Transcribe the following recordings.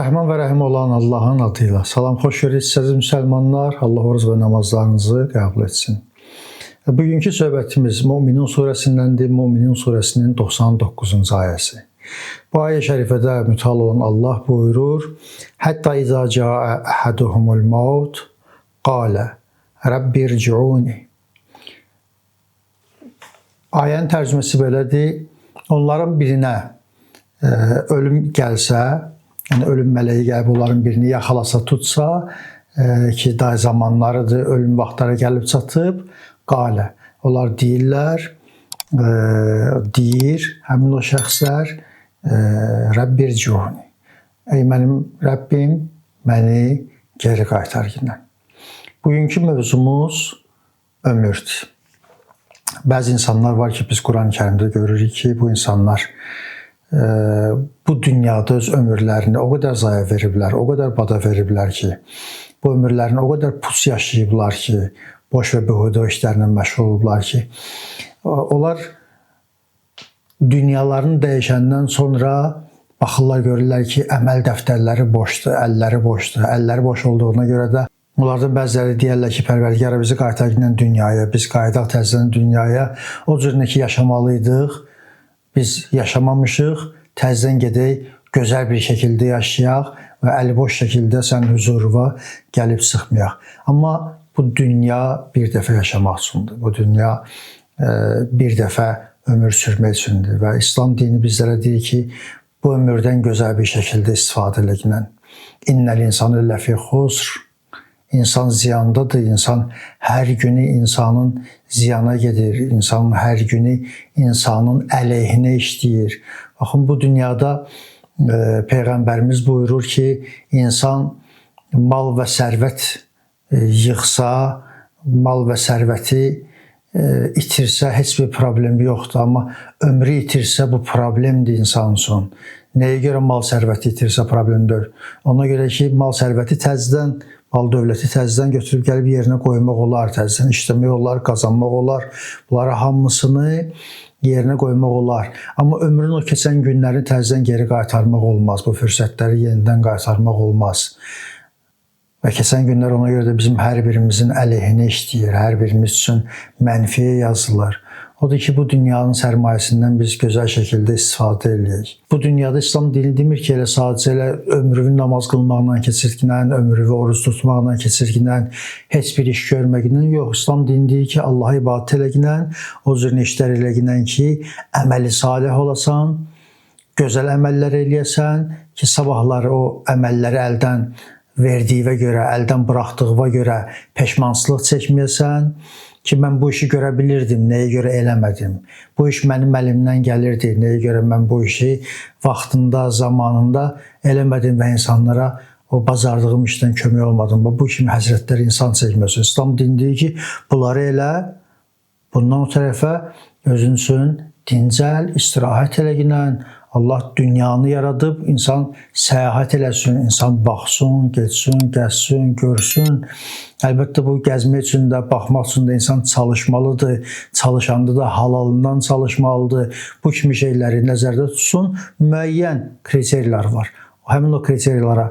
Rəhman və rəhim olan Allahın adıyla. Salam, xoş gördük siz müsəlmanlar. Allah oruc və namazlarınızı qəbul etsin. Bugünkü söhbətimiz Müminin surəsindəndir. Müminin surəsinin 99-cu ayəsi. Bu ayə şərifədə mütəal olan Allah buyurur: "Hətta izə cəə əhəduhumul maut qalə Rabbirciuni." Ayənin tərcüməsi belədir: onların birinə ölüm gəlsə, yəni ölüm mələyi gəlib onların birini yaxalasa, tutsa ki, day zamanlarıdır, ölüm vaxtları gəlib çatıb, qalə. Onlar deyirlər, deyir həmin o şəxslər, Rabbirciuni. Ey mənim Rəbbim, məni geri qaytar yine. Bugünkü mövzumuz ömürdür. Bəzi insanlar var ki, biz Quran-ı Kərimdə görürük ki, bu insanlar bu dünyada öz ömürlərini o qədər zaya veriblər, o qədər bada veriblər ki, bu ömürlərini o qədər pus yaşayıblar ki, boş və behudə işlərlə məşğul olublar ki, onlar dünyalarını dəyişəndən sonra baxırlar, görürlər ki, əməl dəftərləri boşdur, əlləri boşdur. Əlləri boş olduğuna görə də onlardan bəziləri deyərlər ki, Pərverdigara bizi qaytar yine dünyaya, biz qayıdaq təzədən dünyaya, o cür ki yaşamalıydıq. Biz yaşamamışıq, təzədən gedək, gözəl bir şəkildə yaşayaq və əliboş şəkildə sən huzuruna gəlib sıxmayaq. Amma bu dünya bir dəfə yaşamaq üçündür. Bu dünya bir dəfə ömür sürmək üçündür və İslam dini bizlərə deyir ki, bu ömürdən gözəl bir şəkildə istifadə edilən. İnnəl insanı ləfi xusr. İnsan ziyandadır, insan hər günü insanın ziyana gedir, insan hər günü insanın əleyhinə işləyir. Baxın, bu dünyada Peyğəmbərimiz buyurur ki, insan mal və sərvət yığsa, mal və sərvəti itirsə heç bir problemi yoxdur. Amma ömrü itirsə bu problemdir insan üçün. Nəyə görə mal sərvəti itirsə problemdir? Ona görə ki, mal sərvəti təzədən, mal dövləti təzədən götürüb gəlib yerinə qoymaq olar, təzədən işləmək olar, qazanmaq olar. Bunları hamısını yerinə qoymaq olar. Amma ömrün o keçən günləri təzədən geri qaytarmaq olmaz. Bu fürsətləri yenidən qaytarmaq olmaz. Və keçən günlər ona görə də bizim hər birimizin əleyhinə işləyir, hər birimiz üçün mənfiyə yazılır. Odur ki, bu dünyanın sərmayəsindən biz gözəl şəkildə istifadə edək. Bu dünyada İslam dini demir ki, elə sadəcə elə ömrünü namaz qılmaqla keçirginən, ömrünü oruç tutmaqla keçirginən, heç bir iş görməklə yox. İslam dini deyir ki, Allaha ibadət eləginən, o cür işlər eləginən ki, əməli salih olasan, gözəl əməllər eləyəsən ki, sabahları o əməlləri əldən verdiyinə görə, əldən buraxdığına görə peşmançılıq çəkməyəsən ki, mən bu işi görə bilirdim, nəyə görə eləmədim. Bu iş mənim əlimdən gəlirdi, nəyə görə mən bu işi vaxtında, zamanında eləmədim və insanlara o bacardığım işdən kömək olmadım. Bu kimi həsrətlər insan çəkməsin. İslam dini deyir ki, bunları elə, bundan o tərəfə özün üçün dincəl, istirahət eləginən. Allah dünyanı yaradıb, insan səyahət eləsin, insan baxsın, geçsin, gəzsin, görsün. Əlbəttə bu gəzmək üçün də, baxmaq üçün də insan çalışmalıdır. Çalışanda da halalından çalışmalıdır. Bu kimi şeyləri nəzərdə tutsun. Müəyyən kriteriyalar var. Həmin o kriteriyalara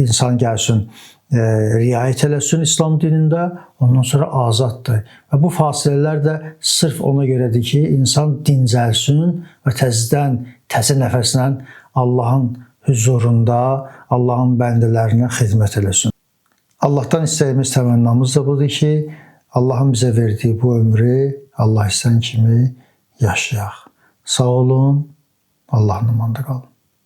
insan gəlsin, riayət eləsin İslam dinində, ondan sonra azaddır. Və bu fasilələr də sırf ona görədir ki, insan dincəlsin və təzədən, təzə nəfəslə Allahın huzurunda, Allahın bəndələrinə xidmət eləsin. Allahdan istəyimiz, təmənnamız da budur ki, Allahın bizə verdiyi bu ömrü Allah istəyən kimi yaşayaq. Sağ olun, Allahın amanda qalın.